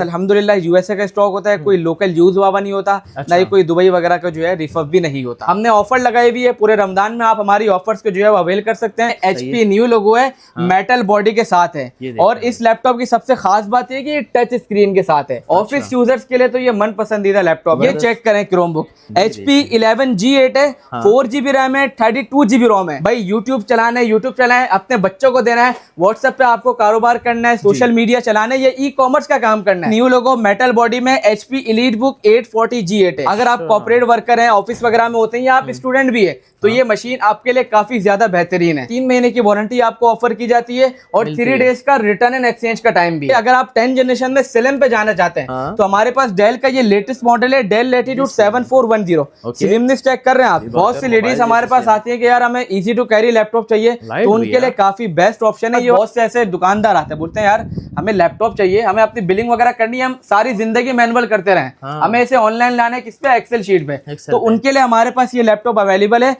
अल्हम्दुलिल्लाह यूएसए का स्टॉक होता है, कोई लोकल यूज वाला नहीं होता। ना ही कोई दुबई वगैरह का जो है रिफर्ब भी नहीं होता। हमने ऑफर लगाई हुई है पूरे रमजान में, आप हमारी ऑफर्स को जो है वो अवेल कर सकते हैं। HP न्यू लोगो है, मेटल बॉडी के साथ है। और इस लैपटॉप की सबसे खास बात है कि ये टच स्क्रीन के साथ है। ऑफिस यूजर्स के लिए तो ये मन पसंदीदा लैपटॉप। ये चेक करें क्रोमबुक HP 11G8 है, 4GB रैम है, 32GB रोम है। भाई यूट्यूब चलाना है, यूट्यूब चलाएं, अपने बच्चों को देना है, व्हाट्सएप पे आपको कारोबार करना है, सोशल मीडिया चलाना है, ये ई-कॉमर्स का काम करना है। न्यू लोगो मेटल बॉडी में HP EliteBook 840G8 है। अगर आप कॉर्पोरेट वर्कर हैं, ऑफिस वगैरह में होते हैं या आप स्टूडेंट भी है तो ये मशीन आपके लिए काफी ज्यादा बेहतरीन है। 3 महीने की वारंटी आपको ऑफर की जाती है और 3 डेज का रिटर्न एंड एक्सचेंज का टाइम भी है। अगर आप 10 जनरेशन में स्लिम पे जाना चाहते हैं तो हमारे पास डेल का ये लेटेस्ट मॉडल है, डेल लैटिट्यूड 7410। स्लिमनेस चेक कर रहे हैं आप। बहुत सी लेडीज हमारे पास आती है कि यार हमें इजी टू कैरी लैपटॉप चाहिए, तो उनके लिए काफी बेस्ट ऑप्शन है ये। बहुत से ऐसे दुकानदार आते हैं, बोलते हैं यार हमें लैपटॉप चाहिए, हमें अपनी बिलिंग वगैरह करनी है, हम सारी जिंदगी मैनुअल करते रहे, हमें इसे ऑनलाइन लाना है, किस पे, एक्सेल शीट पे। तो उनके लिए हमारे पास ये लैपटॉप अवेलेबल है।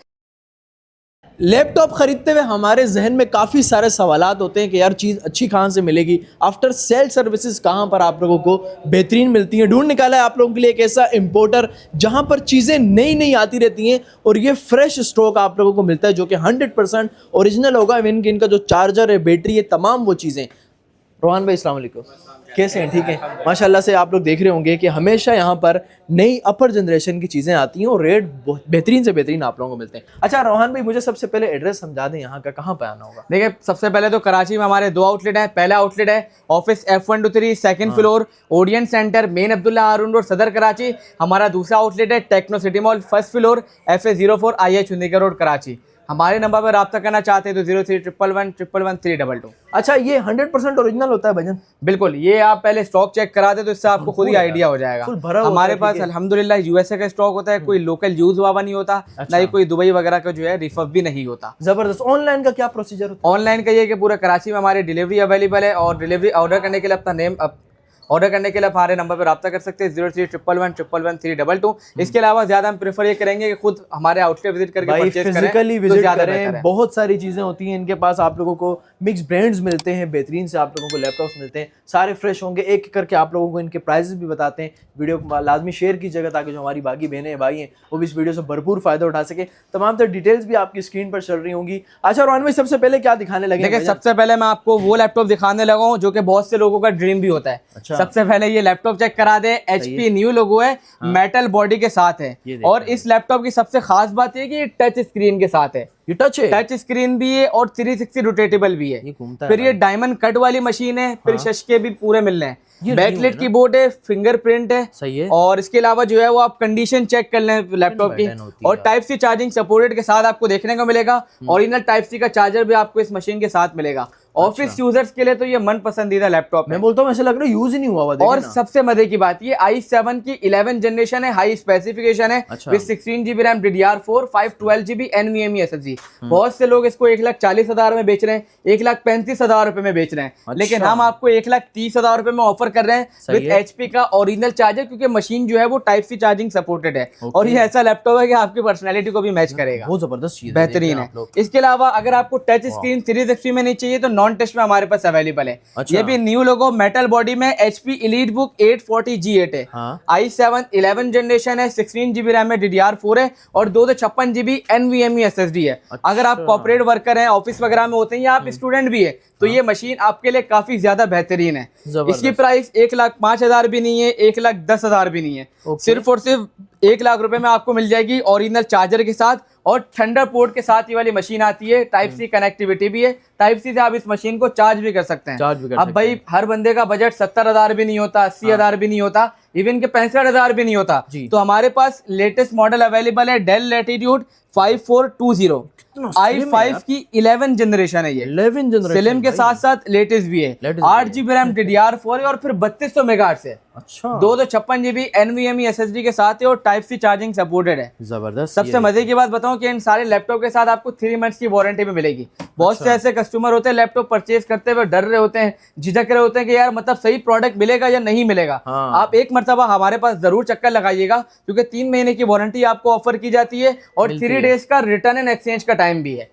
लैपटॉप खरीदते हुए हमारे जहन में काफ़ी सारे सवालात होते हैं कि यार चीज़ अच्छी कहाँ से मिलेगी, आफ्टर सेल सर्विसेज कहाँ पर आप लोगों को बेहतरीन मिलती हैं। ढूंढ निकाला है आप लोगों के लिए एक ऐसा इंपोर्टर जहाँ पर चीज़ें नई नई आती रहती हैं और ये फ्रेश स्टॉक आप लोगों को मिलता है जो कि 100% ओरिजिनल होगा। इनका जो चार्जर है, बैटरी है, तमाम वो चीज़ें। रोहन भाई अस्सलाम वालेकुम, कैसे हैं? ठीक है माशाल्लाह से। आप लोग देख रहे होंगे कि हमेशा यहाँ पर नई अपर जनरेशन की चीज़ें आती हैं और रेट बेहतरीन से बेहतरीन आप लोगों को मिलते हैं। अच्छा रोहन भाई, मुझे सबसे पहले एड्रेस समझा दें यहाँ का, कहाँ पर आना होगा? देखिए सबसे पहले तो कराची में हमारे 2 आउटलेट है। पहला आउटलेट है office F123 second floor, Odeon centre, main Abdullah Haroon road, Saddar Karachi. हमारा दूसरा आउटलेट है techno city mall, first floor, FA04 IH Chundigarh road Karachi. हमारे नंबर पर रब्ता करना चाहते हैं तो 0311111322। अच्छा, ये 100% ओरिजिनल होता है भजन? बिल्कुल, ये आप पहले स्टॉक चेक करा दे तो इससे आपको खुद ही आइडिया हो जाएगा। हमारे पास अल्हम्दुलिल्लाह यूएसए का स्टॉक होता है, कोई लोकल यूज वाला नहीं होता। ना ही कोई दुबई वगैरह का जो है रिफर्ब भी नहीं होता। जबरदस्त। ऑनलाइन का क्या प्रोसीजर होता है? ऑनलाइन का ये कि पूरा कराची में हमारी डिलीवरी अवेलेबल है और डिलीवरी ऑर्डर करने के लिए अपना नेम ऑर्डर करने के लिए हमारे नंबर पर रब्ता कर सकते हैं 0311111322। इसके अलावा ज्यादा हम प्रेफर ये करेंगे कि खुद हमारे आउटलेट विजिट करके परचेज करें, फिजिकली तो विजिट ज्यादा करें। बहुत सारी चीजें होती हैं इनके पास, आप लोगों को मिक्स ब्रांड्स मिलते हैं, बेहतरीन से आप लोगों को लैपटॉप्स मिलते हैं, सारे फ्रेश होंगे। एक एक करके आप लोगों को इनके प्राइसेस भी बताते हैं। वीडियो को लाजमी शेयर कीजिएगा ताकि जो हमारी बाकी बहनें भाई हैं वो भी इस वीडियो से भरपूर फायदा उठा सके। तमाम तरह डिटेल्स भी आपकी स्क्रीन पर चल रही होंगी। अच्छा रोहन भाई, सबसे पहले क्या दिखाने लगे? देखिए सबसे पहले मैं आपको वो लैपटॉप दिखाने लगा हूँ जो कि बहुत से लोगों का ड्रीम भी होता है। अच्छा। सबसे पहले ये लैपटॉप चेक करा दे, HP न्यू लोगो है, मेटल बॉडी के साथ है। और इस लैपटॉप की सबसे खास बात है कि ये टच स्क्रीन के साथ है। ये टच स्क्रीन भी है और 360 रोटेटेबल भी है। फिर ये डायमंड कट वाली मशीन है, फिर शशके भी पूरे मिल रहे हैं। बैकलाइट कीबोर्ड है, फिंगरप्रिंट है, सही है। और इसके अलावा जो है वो आप कंडीशन चेक कर लें लैपटॉप की। और टाइप सी चार्जिंग सपोर्टेड के साथ आपको देखने को मिलेगा। ओरिजिनल टाइप सी का चार्जर भी आपको इस मशीन के साथ मिलेगा। ऑफिस यूजर्स के लिए तो ये मन पसंदीदा लैपटॉप है। मैं बोलता हूँ ऐसा लग रहा है यूज ही नहीं हुआ हुआ। और सबसे मजे की बात ये i7 की 11 जनरेशन है, हाई स्पेसिफिकेशन है with 16GB RAM, DDR4, 512GB NVMe SSD। बहुत से लोग इसको 1,40,000 में बेच रहे हैं, 1,35,000 रुपए में बेच रहे हैं, लेकिन हम आपको 1,30,000 रुपए में ऑफर कर रहे हैं विद HP का ओरिजिनल चार्जर, क्योंकि मशीन जो है वो टाइप सी चार्जिंग सपोर्टेड है। और ये ऐसा लैपटॉप है कि आपकी पर्सनैलिटी को भी मैच करेगा। बहुत जबरदस्त चीज, बेहतरीन है। इसके अलावा अगर आपको टच स्क्रीन 360 में नहीं चाहिए तो नॉन टच में हमारे पास अवेलेबल है। ये भी न्यू लोगो मेटल बॉडी में HP EliteBook 840G8 है। i7 11 जनरेशन है, 16GB रैम है, DDR4 है और 256GB NVMe SSD है। अगर आप कॉर्पोरेट वर्कर हैं, ऑफिस वगैरह में होते हैं या आप स्टूडेंट भी है तो ये मशीन आपके लिए काफी ज्यादा बेहतरीन है। इसकी प्राइस 1,05,000 भी नहीं है, 1,10,000 भी नहीं है, सिर्फ और सिर्फ 1 लाख रुपए में आपको मिल जाएगी ओरिजिनल चार्जर के साथ। और थंडरपोर्ट के साथ ये वाली मशीन आती है, टाइप सी कनेक्टिविटी भी है, टाइप सी से आप इस मशीन को चार्ज भी कर सकते हैं। अब भाई हर बंदे का बजट 70,000 भी नहीं होता, 80,000 भी नहीं होता, इवन के 65,000 भी नहीं होता। तो हमारे पास लेटेस्ट मॉडल अवेलेबल है डेल लैटिट्यूड 5420 i5 की 11 जनरेशन है। ये 11 जनरेशन स्लिम के साथ साथ लेटेस्ट भी है, 8GB रैम, DDR4 है और फिर 3200 मेगाहर्ट्ज है। अच्छा, 256GB NVMe SSD के साथ है और टाइप सी चार्जिंग सपोर्टेड है। जबरदस्त। सबसे मजे की बात बताऊं कि इन सारे लैपटॉप के साथ आपको 3 मंथ्स की वारंटी भी मिलेगी। बहुत से ऐसे कस्टमर होते हैं लैपटॉप परचेज करते हुए डर रहे होते हैं, झिझक रहे होते हैं कि यार मतलब सही प्रोडक्ट मिलेगा या नहीं मिलेगा। आप 1 मरतबा हमारे पास जरूर चक्कर लगाइएगा, क्योंकि 3 महीने की वारंटी आपको ऑफर की जाती है और 3 डेज का रिटर्न एंड एक्सचेंज का टाइम भी है।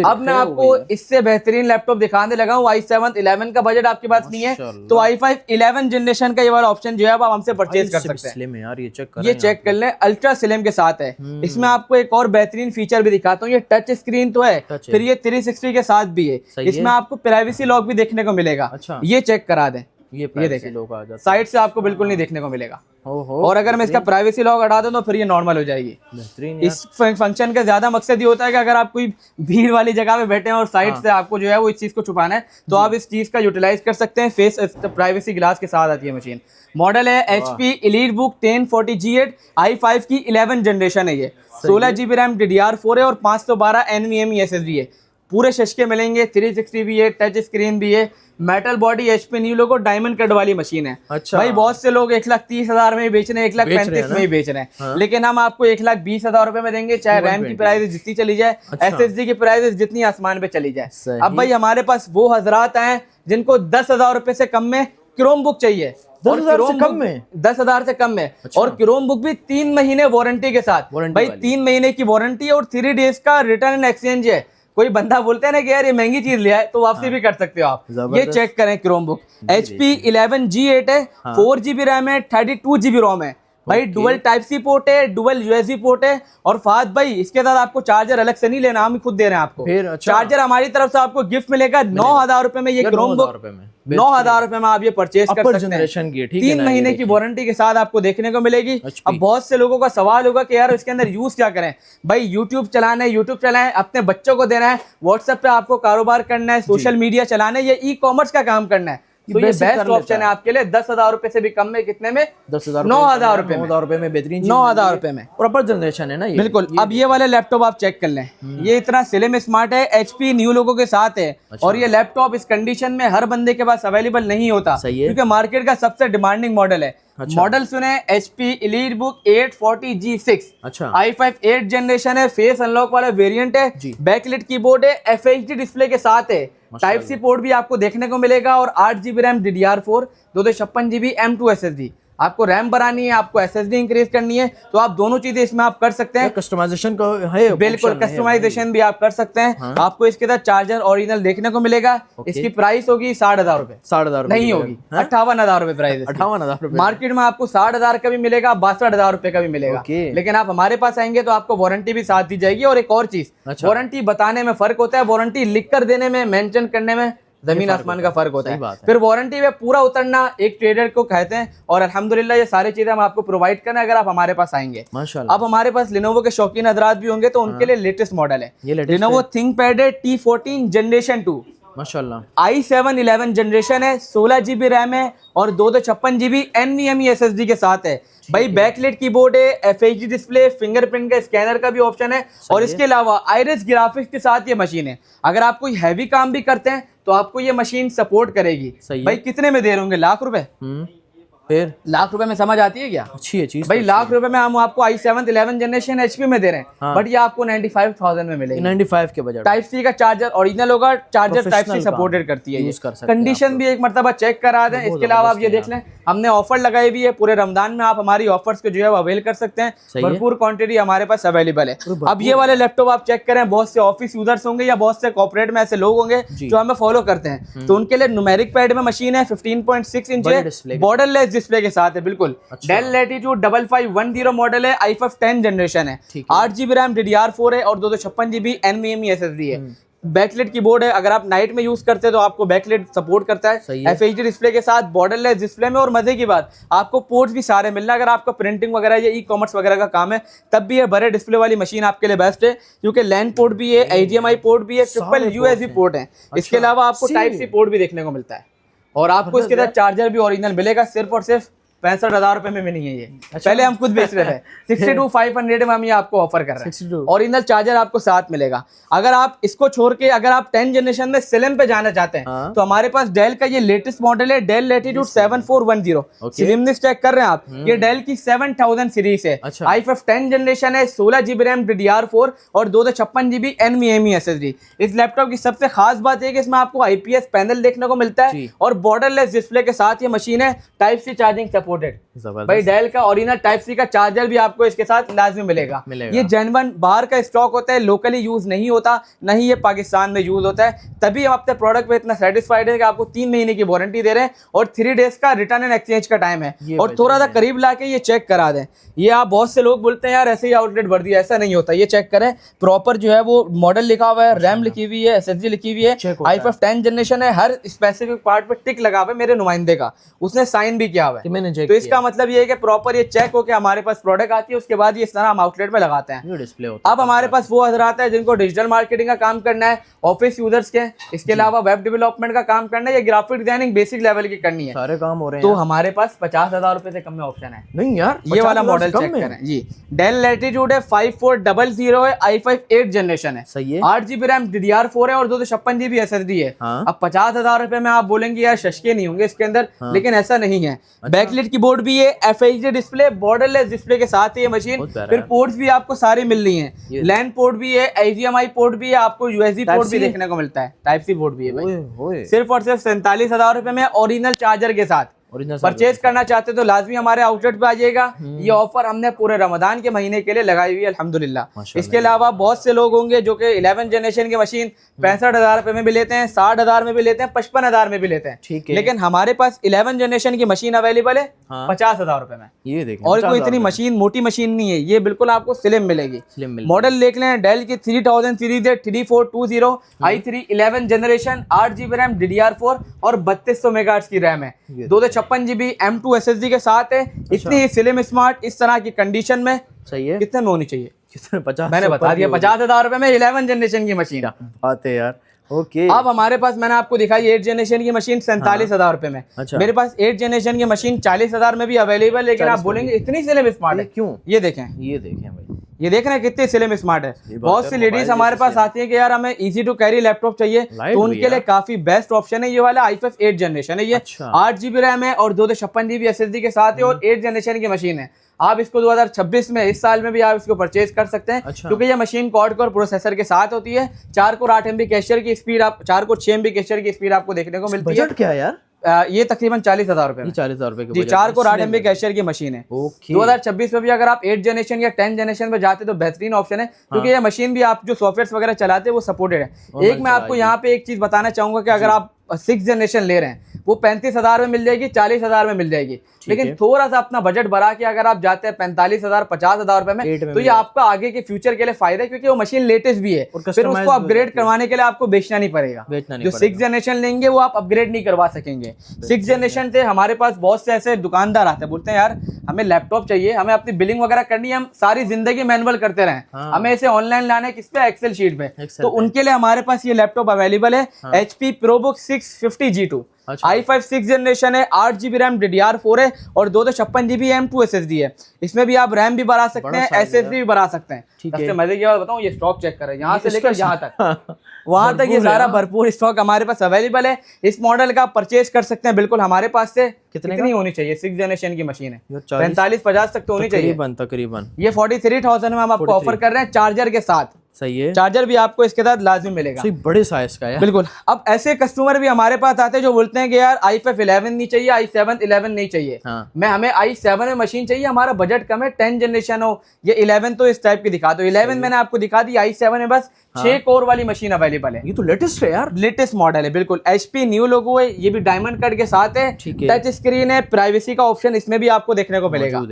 अब मैं आपको इससे बेहतरीन लैपटॉप दिखाने लगा हूँ। i7 11 का बजट आपके पास नहीं है तो i5 11 जनरेशन का ये वाला ऑप्शन जो है आप हमसे परचेज कर सकते हैं। स्लिम है यार, ये चेक कर लें, अल्ट्रा स्लिम के साथ है। इसमें आपको एक और बेहतरीन फीचर भी दिखाता हूँ, ये टच स्क्रीन तो है, फिर ये 360 के साथ भी है। इसमें आपको प्राइवेसी लॉक भी देखने को मिलेगा। ये चेक करा दें, ये देखें साइड से आपको बिल्कुल नहीं देखने को मिलेगा। और अगर मैं इसका प्राइवेसी लॉक हटा दूं तो फिर ये नॉर्मल हो जाएगी। इस फंक्शन का ज्यादा मकसद ये होता है कि अगर आप कोई भीड़ वाली जगह पे बैठे हैं और साइड से आपको जो है वो इस चीज को छुपाना है तो आप इस चीज का यूटिलाइज कर सकते हैं। फेस प्राइवेसी ग्लास के साथ आती है मशीन। मॉडल है HP EliteBook 1040G8 i5 की 11 जनरेशन है। ये 16GB रैम DDR4 है और 512 NVMe SSD है। पूरे शशके मिलेंगे, 360 भी है, टच स्क्रीन भी है, metal body, HP new logo, diamond cut वाली मशीन है। अच्छा भाई बहुत से लोग 1,30,000 में ही बेच रहे हैं, 1,35,000 में ही बेच रहे हैं, लेकिन हम आपको 1,20,000 रुपए में देंगे, चाहे रैम की प्राइस जितनी चली जाए, SSD की प्राइस जितनी आसमान पे चली जाए। अब भाई हमारे पास वो हजरात हैं जिनको 10,000 रुपए से कम में क्रोम बुक चाहिए, 10,000 से कम में, 10,000 से कम में। और क्रोम बुक भी 3 महीने वारंटी के साथ। भाई 3 महीने की वारंटी और 3 डेज का रिटर्न एंड एक्सचेंज है। कोई बंदा बोलते हैं ना कि यार ये महंगी चीज लिया है तो वापसी भी कर सकते हो आप। ये चेक करें, क्रोम बुक HP 11G8 है, 4GB रैम है, 32GB रोम है। भाई डुअल टाइप सी पोर्ट है, डुअल USB पोर्ट है। और फाद भाई इसके साथ आपको चार्जर अलग से नहीं लेना, हम खुद दे रहे हैं आपको। फिर अच्छा। चार्जर हमारी तरफ से आपको गिफ्ट मिलेगा 9,000 रुपए में। ये क्रोम बुक 9,000 रुपए में आप ये परचेज कर सकते हैं। 3 महीने की वारंटी के साथ आपको देखने को मिलेगी। अब बहुत से लोगों का सवाल होगा कि यार इसके अंदर यूज क्या करें। भाई यूट्यूब चलाना है, यूट्यूब चलाएं, अपने बच्चों को देना है, व्हाट्सएप पे आपको कारोबार करना है, सोशल मीडिया चलाना है, ये ई-कॉमर्स का काम करना है, तो ये बेस्ट ऑप्शन है आपके लिए। 10,000 रुपए से भी कम में, कितने में, 9,000 रुपए, 9,000 रुपए में बेहतरीन, 9,000 रुपए में प्रॉपर जनरेशन है ना ये। बिल्कुल। अब ये वाले लैपटॉप आप चेक कर लें, ये इतना स्लिम स्मार्ट है, HP न्यू लोगो के साथ है। और ये लैपटॉप इस कंडीशन में हर बंदे के पास अवेलेबल नहीं होता, क्योंकि मार्केट का सबसे डिमांडिंग मॉडल है। मॉडल सुने, HP EliteBook 840G6 i5 8 generation है, फेस अनलॉक वाला वेरिएंट है, बैकलिट कीबोर्ड है, FHD डिस्प्ले के साथ है, टाइप सी पोर्ट भी आपको देखने को मिलेगा और 8GB RAM DDR4, 256GB M2 SSD। आपको रैम बढ़ानी है, आपको SSD इंक्रीज करनी है, तो आप दोनों चीजें इसमें आप कर सकते हैं। कस्टमाइजेशन का है, बिल्कुल कस्टमाइजेशन भी आप कर सकते हैं। आपको इसके साथ चार्जर ओरिजिनल देखने को मिलेगा। इसकी प्राइस होगी 60,000 रुपए, 60,000 नहीं होगी, 58,000 रुपए प्राइस। 58,000 रुपए। मार्केट में आपको 60,000 का भी मिलेगा, 62,000 रुपए का भी मिलेगा, लेकिन आप हमारे पास आएंगे तो आपको वारंटी भी साथ दी जाएगी। और एक और चीज, वारंटी बताने में फर्क होता है, वारंटी लिख कर देने में, मेंशन करने में जमीन आसमान का फर्क होता है। फिर वारंटी में पूरा उतरना एक ट्रेडर को कहते हैं, और अल्हम्दुलिल्लाह ये सारी चीजें हम आपको प्रोवाइड करना अगर आप हमारे पास आएंगे। माशाल्लाह। अब हमारे पास लिनोवो के शौकीन हजरात भी होंगे तो उनके लिए लेटेस्ट मॉडल है, लिनोवो थिंकपैड है T14 जनरेशन 2 माशाल्लाह। i7 11 जनरेशन है, 16GB रैम है और 256GB NVMe SSD के साथ है। भाई बैकलिट कीबोर्ड है, FHD डिस्प्ले, फिंगरप्रिंट का स्कैनर का भी ऑप्शन है, और इसके अलावा आइरिस ग्राफिक्स के साथ ये मशीन है। अगर आप कोई हैवी काम भी करते हैं तो आपको ये मशीन सपोर्ट करेगी। भाई कितने में दे रहे होंगे? लाख रुपए। फिर लाख रुपए में समझ आती है क्या? अच्छी है चीज भाई। लाख रुपए में हम आपको i7 11 जनरेशन HP में दे रहे हैं, बट ये आपको 95,000 में मिलेगी। 95 के बजट। टाइप सी का चार्जर ओरिजिनल होगा, चार्जर टाइप सी सपोर्टेड करती है, कंडीशन भी एक मरतबा चेक करा दें। इसके अलावा आप ये देख लें, हमने ऑफर लगाई हुई है पूरे रमजान में, आप हमारी ऑफर्स को जो है वो अवेल कर सकते हैं। भरपूर क्वांटिटी हमारे पास अवेलेबल है। अब ये वाले लैपटॉप आप चेक करें, बहुत से ऑफिस यूजर्स होंगे या बहुत से कॉर्पोरेट में ऐसे लोग होंगे जो हमें फॉलो करते हैं, तो उनके लिए न्यूमेरिक पैड में मशीन है, 15.6 इंच है, बॉर्डरलेस डिस्प्ले के साथ है। बिल्कुल डेल लैटिट्यूड 5510 मॉडल है, i5 10 जनरेशन है, 8GB रैम DDR4 है और 256GB NVMe SSD है। बैकलिट कीबोर्ड है, अगर आप नाइट में यूज करते हैं तो आपको बैकलिट सपोर्ट करता है, FHD डिस्प्ले के साथ, बॉर्डरलेस डिस्प्ले में। और मजे की बात, आपको पोर्ट्स भी सारे मिलना। अगर आपका प्रिंटिंग वगैरह या ई-कॉमर्स वगैरह का काम है तब भी ये बड़े डिस्प्ले वाली मशीन आपके लिए बेस्ट है, क्योंकि लैन पोर्ट भी है, HDMI पोर्ट भी है, ट्रिपल USB पोर्ट है। इसके अलावा आपको टाइप सी पोर्ट भी देखने को मिलता है, और आपको इसके साथ चार्जर भी ओरिजिनल मिलेगा। सिर्फ और सिर्फ 65,000 रुपए में नहीं है ये। पहले हम खुद बेच रहे थे, 62,500 में हम ये आपको ऑफर कर रहे हैं। ओरिजिनल चार्जर आपको साथ मिलेगा। अगर आप इसको छोड़ के अगर आप 10 जनरेशन में स्लिम पे जाना चाहते हैं तो हमारे पास डेल का ये लेटेस्ट मॉडल है, डेल लैटिट्यूड 7410। स्लिमनेस चेक कर रहे हैं आप, ये डेल की 7000 सीरीज है, i5 10 जनरेशन है, 16GB रैम DDR4 और 256GB NVMe SSD। इस लैपटॉप की सबसे खास बात है कि इसमें आपको IPS पैनल देखने को मिलता है और बॉर्डरलेस डिस्प्ले के साथ ये मशीन है, टाइप सी चार्जिंग सपोर्टेड भाई। डेल का ओरिजिनल टाइप सी का चार्जर भी आपको इसके साथ लाजमी मिलेगा। ये जेन्युइन बाहर का स्टॉक होता है, लोकली यूज नहीं होता, नहीं ये पाकिस्तान में यूज होता है। तभी हम अपने प्रोडक्ट पे इतना सेटिस्फाइड है कि आपको 3 महीने की वारंटी दे रहे हैं और 3 डेज का रिटर्न एंड एक्सचेंज का टाइम है। और थोड़ा सा करीब लाके ये चेक करा दें। ये आप बहुत से लोग बोलते हैं यार ऐसे ही आउटलेट भर दिया, ऐसा नहीं होता। ये चेक करें प्रॉपर जो है वो मॉडल लिखा हुआ है, रैम लिखी हुई है, SSD लिखी हुई है, i5 10 जनरेशन है, हर स्पेसिफिक पार्ट पे टिक लगा हुआ है मेरे नुमाइंदे का, उसने साइन भी किया हुआ है। तो इसका मतलब ये है कि प्रॉपर ये चेक हो के हमारे पास प्रोडक्ट आती है, उसके बाद ये इस तरह हम आउटलेट में लगाते हैं। डिस्प्ले होता अब हमारे पास वो हजरात है जिनको डिजिटल मार्केटिंग का काम करना है, ऑफिस यूजर्स के, इसके अलावा वेब डेवलपमेंट का काम करना है या ग्राफिक डिजाइनिंग बेसिक लेवल की करनी है, सारे काम हो रहे हैं। तो हमारे पास 50,000 रुपए से कम में ऑप्शन है। नहीं यार, ये वाला मॉडल चेक करें जी। डेल लैटिट्यूड है, 5400 है, i5 8 जनरेशन है, सही है। 8GB रैम DDR4 है और 256GB SSD है। अब 50,000 रुपए में आप बोलेंगे यार सस्ते नहीं होंगे इसके अंदर, लेकिन ऐसा नहीं है। बैकलिट कीबोर्ड भी है, FHD डिस्प्ले, बॉर्डरलेस डिस्प्ले के साथ है ये मशीन। फिर पोर्ट्स भी आपको सारे मिल रही हैं, लैन पोर्ट भी है, HDMI पोर्ट भी है, आपको USB पोर्ट भी देखने को मिलता है, टाइप सी पोर्ट भी है भाई। सिर्फ और सिर्फ 47,000 रुपए में ओरिजिनल चार्जर के साथ परचेज करना चाहते तो लाजमी हमारे आउटलेट पे आ जाइएगा। ये ऑफर हमने पूरे रमजान के महीने के लिए लगाई हुई है अल्हम्दुलिल्लाह। इसके अलावा बहुत से लोग होंगे जो कि 11 जनरेशन की मशीन 65,000 रुपए में भी लेते हैं, 60,000 में भी लेते हैं, 55,000 में भी लेते हैं, ठीक है। लेकिन हमारे पास 11 जनरेशन की मशीन अवेलेबल है 50,000 रुपए में। ये देखें, और कोई इतनी मशीन मोटी मशीन नहीं है, ये बिल्कुल आपको स्लिम मिलेगी। मॉडल देख लें, डेल की 3000 सीरीज है, 3420 i3 11 generation, 8GB RAM DDR4 और 3200 मेगाहर्ट्ज की रैम है, 256GB M2 SSD के साथ है। इतनी स्लिम स्मार्ट इस तरह की कंडीशन में सही है। कितने में होनी चाहिए? कितने? 50। मैंने बता दिया 50,000 रुपए में 11 जनरेशन की मशीन आते यार। ओके। अब हमारे पास मैंने आपको दिखाई 8 जनरेशन की मशीन 47,000 रुपए में। अच्छा। मेरे पास 8 जनरेशन की मशीन 40,000 में भी अवेलेबल, लेकिन आप बोलेंगे इतनी स्लिम स्मार्ट है क्यों? ये देखें भाई, ये देख रहे हैं कितनी स्लिम स्मार्ट है। बहुत सी लेडीज हमारे पास आती है कि यार हमें इजी टू कैरी लैपटॉप चाहिए, तो उनके लिए काफी बेस्ट ऑप्शन है ये वाला i5 8 जनरेशन है। ये 8GB रैम है और 256GB SSD के साथ है और 8 जनरेशन की मशीन है। आप इसको 2026 में, इस साल में भी आप इसको परचेज कर सकते हैं। क्योंकि ये मशीन क्वाड कोर प्रोसेसर के साथ होती है, 4 कोर 8 MB कैशर की स्पीड, आप 4 कोर 6 MB कैशर की स्पीड आपको देखने को मिलती है। बजट क्या है यार? ये तकरीबन 40,000 रुपए, 40,000 रुपए जी। 4 कोर 8 MB कैशर की मशीन है। 2026 में भी अगर आप 8 जनरेशन या 10 जनरेशन में जाते तो बेहतरीन ऑप्शन है, क्योंकि ये मशीन भी आप जो सॉफ्टवेयर वगैरह चलाते हैं वो सपोर्टेड है। एक मैं आपको यहाँ पे एक चीज बताना चाहूंगा कि अगर आप 6 जनरेशन ले रहे हैं वो 35,000 में मिल जाएगी, 40,000 में मिल जाएगी। लेकिन थोड़ा सा अपना बजट बढ़ा के अगर आप जाते हैं 45,000 50,000 रुपए में, तो ये आपका आगे के फ्यूचर के लिए फायदा है, क्योंकि वो मशीन लेटेस्ट भी है, फिर उसको अपग्रेड करवाने के लिए आपको बेचना नहीं पड़ेगा। जो 6 जनरेशन लेंगे वो आप अपग्रेड नहीं करवा सकेंगे। 6 जनरेशन से हमारे पास बहुत से ऐसे दुकानदार आते हैं, बोलते हैं यार हमें लैपटॉप चाहिए, हमें अपनी बिलिंग वगैरह करनी है, हम सारी जिंदगी मैनुअल करते रहे, हमें इसे ऑनलाइन लाना है किस पे, एक्सेल शीट पे, तो उनके लिए हमारे पास ये लैपटॉप अवेलेबल है। HP ProBook 650 G2 i5 6 generation है, 8GB रैम DDR4 है और 256GB M2 SSD है। इसमें भी आप रैम भी बढ़ा सकते हैं, SSD भी बढ़ा सकते हैं। सबसे मजे की बात बताऊं, ये स्टॉक चेक करें, यहाँ से लेकर यहाँ तक, वहां तक ये सारा भरपूर स्टॉक हमारे पास अवेलेबल है। इस मॉडल का परचेज कर सकते हैं बिल्कुल हमारे पास से। कितनी होनी चाहिए? 6 जनरेशन की मशीन है, 45-50 तक तो होनी चाहिए तकरीबन। ये 43,000 में हम आपको ऑफर कर रहे हैं चार्जर के साथ। सही है, चार्जर भी आपको इसके साथ लाजमी मिलेगा, बड़े साइज का है बिल्कुल। अब ऐसे कस्टमर भी हमारे पास आते हैं जो बोलते हैं कि यार i5 11 नहीं चाहिए, i7 11 नहीं चाहिए, हमें i7 में मशीन चाहिए, हमारा बजट कम है, 10 जनरेशन हो, ये 11 तो इस टाइप की दिखा दो। 11 मैंने आपको दिखा दी, i7 में बस 6 कोर वाली मशीन अवेलेबल है। ये तो लेटेस्ट है यार, लेटेस्ट मॉडल है बिल्कुल। HP न्यू लोगो है, ये भी डायमंड कट के साथ है, टच स्क्रीन है, प्राइवेसी का ऑप्शन इसमें भी आपको देखने को मिलेगा।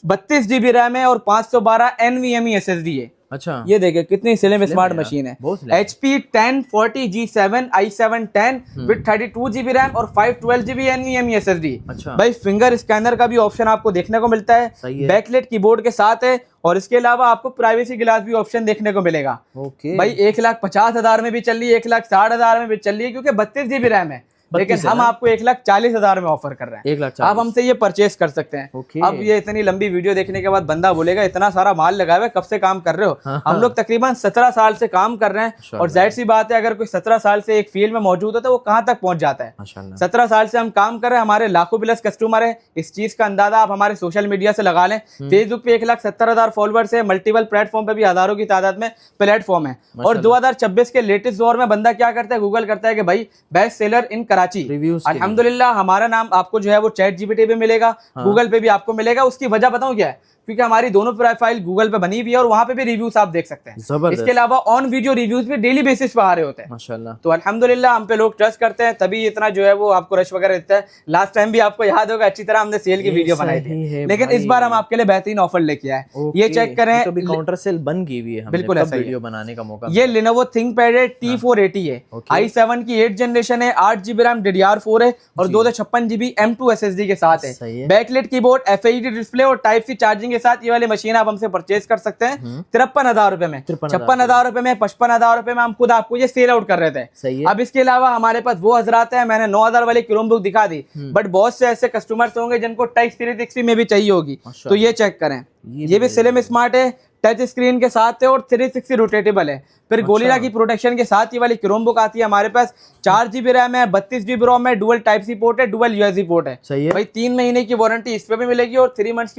32GB रैम है और 512 NVMe SSD है। अच्छा, ये देखिए कितनी स्लिम स्मार्ट मशीन है। HP 1040 G7 i7 10 with 32GB RAM और 512GB NVMe SSD। अच्छा भाई, फिंगर स्कैनर का भी ऑप्शन आपको देखने को मिलता है, बैकलाइट कीबोर्ड के साथ है और इसके अलावा आपको प्राइवेसी ग्लास भी ऑप्शन देखने को मिलेगा। भाई 1,50,000 में भी चल रही है, 1,60,000 में भी चल रही है, क्योंकि 32GB रैम है, लेकिन हम आपको 1,40,000 में ऑफर कर रहे हैं। 1,40,000 आप हमसे ये परचेस कर सकते हैं। अब ये इतनी लंबी वीडियो देखने के बाद बंदा बोलेगा इतना सारा माल लगा हुआ है, कब से काम कर रहे हो? हम लोग तकरीबन 17 साल से काम कर रहे हैं और जाहिर सी बात है अगर कोई 17 साल से एक फील्ड में मौजूद होता है वो कहाँ तक पहुंच जाता है। 17 साल से हम काम कर रहे हैं, हमारे लाखों प्लस कस्टमर है। इस चीज का अंदाजा आप हमारे सोशल मीडिया से लगा लें। फेसबुक पे 1,70,000 फॉलोअर्स है, मल्टीपल प्लेटफॉर्म पे भी हजारों की तादाद में प्लेटफॉर्म है। और 2026 के लेटेस्ट दौर में बंदा क्या करता है, गूगल करता है कि भाई बेस्ट सेलर इन कराची कराची। Reviews के लिए। अल्हम्दुलिल्लाह हमारा नाम आपको जो है वो चैट जीपीटी पे मिलेगा, गूगल पे भी आपको मिलेगा। उसकी वजह बताऊं क्या है, क्योंकि हमारी दोनों प्रोफाइल गूगल पे बनी हुई है और वहां पे भी रिव्यूज आप देख सकते हैं। जबरदस्त। इसके अलावा ऑन वीडियो रिव्यूज भी डेली बेसिस पे आ रहे होते हैं। माशाल्लाह। तो अल्हम्दुलिल्लाह हम पे लोग ट्रस्ट करते हैं, तभी इतना जो है वो आपको रश वगैरह देता है। लास्ट टाइम भी आपको याद होगा अच्छी तरह हमने सेल की वीडियो बनाई सही थी, है लेकिन इस भाई। बार हम आपके लिए बेहतरीन ऑफर लेके आए। ये ओके, चेक करें, ये तो भी काउंटर सेल बन गई हुई है, हमने बिल्कुल तब ऐसा ही है। वीडियो बनाने का मौका ये Lenovo ThinkPad है T480 है, ओके। i7 की 8 जनरेशन है, 8GB RAM DDR4 है और 256GB M2 SSD के साथ सही है। है। बैकलाइट कीबोर्ड, FHD डिस्प्ले और टाइप सी चार्जिंग के साथ ये वाली मशीन आप हमसे परचेज कर सकते हैं 53,000 रुपए में। 56,000 रुपए में, 55,000 रुपए में हम खुद आपको ये सेल आउट कर रहे थे। सही है। अब इसके अलावा हमारे पास वो हजरात है, मैंने 9,000 वाली क्रोमबुक दिखा दी, बट बहुत से ऐसे कस्टमर्स होंगे जिनको टच 360 में भी चाहिए होगी, तो ये चेक करें। ये भी स्लिम स्मार्ट है, टच स्क्रीन के साथ है और 360 रोटेटेबल है। फिर गोरिल्ला की प्रोटेक्शन के साथ ये वाली क्रोमबुक आती है हमारे पास। 4GB रैम है, 32GB रोम है, डुअल टाइप सी पोर्ट है, डुअल USB पोर्ट है। सही है भाई 3 महीने की वारंटी इस पे भी मिलेगी और 3 मंथ्स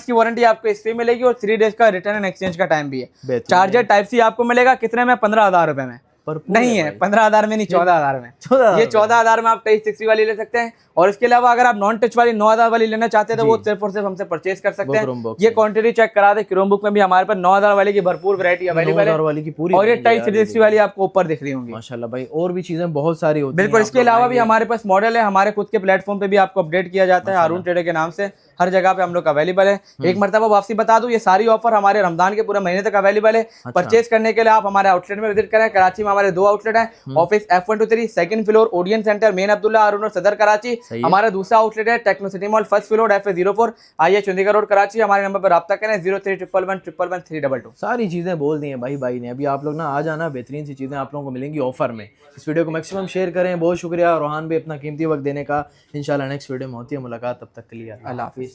की वारंटी आपको इस पे मिलेगी और 3 डेज का रिटर्न एंड एक्सचेंज का टाइम भी है। चार्जर टाइप सी आपको मिलेगा कितने में? 15,000 रुपए में। नहीं है 15,000 में नहीं, 14,000 में। 14,000 ये 14,000 में आप टच 60 वाली ले सकते हैं। और इसके अलावा अगर आप नॉन टच वाली 9,000 वाली लेना चाहते हैं तो वो सिर्फ और सिर्फ हमसे परचेज कर सकते हैं। ये क्वांटिटी चेक करा दे, क्रोमबुक में भी हमारे पास 9,000 वाली की भरपूर वैरायटी अवेलेबल है वाली की पूरी। और ये टच 360 वाली आपको ऊपर दिख रही होंगी। माशाल्लाह भाई, और भी चीजें बहुत सारी होती हैं। बिल्कुल, इसके अलावा भी हमारे पास मॉडल है, हमारे खुद के प्लेटफॉर्म पे भी आपको अपडेट किया जाता है, हारून ट्रेडर के नाम से हर जगह पे हम लोग अवेलेबल है। एक मरतबा वापसी बता दूं, ये सारी ऑफर हमारे रमजान के पूरे महीने तक अवेलेबल है। परचेज करने के लिए आप हमारे आउटलेट में विजिट करें। कराची में हमारे 2 आउटलेट हैं, office F123 second floor Odeon centre main Abdullah Haroon और सदर कराची। हमारा दूसरा आउटलेट है techno city mall first floor FA04 IH Chandigarh road Karachi. हमारे नंबर पर राब्ता करें 0311111322। सारी चीजें बोल दी हैं भाई ने। अभी आप लोग ना आ जाना, बेहतरीन सी चीजें आप लोगों को मिलेंगी ऑफर में। इस वीडियो को मैक्सिमम शेयर करें। बहुत शुक्रिया रोहान भाई अपना कीमती वक्त देने का। इंशाल्लाह नेक्स्ट वीडियो में होती है मुलाकात, तब तक के लिए अल्लाह हाफिज़।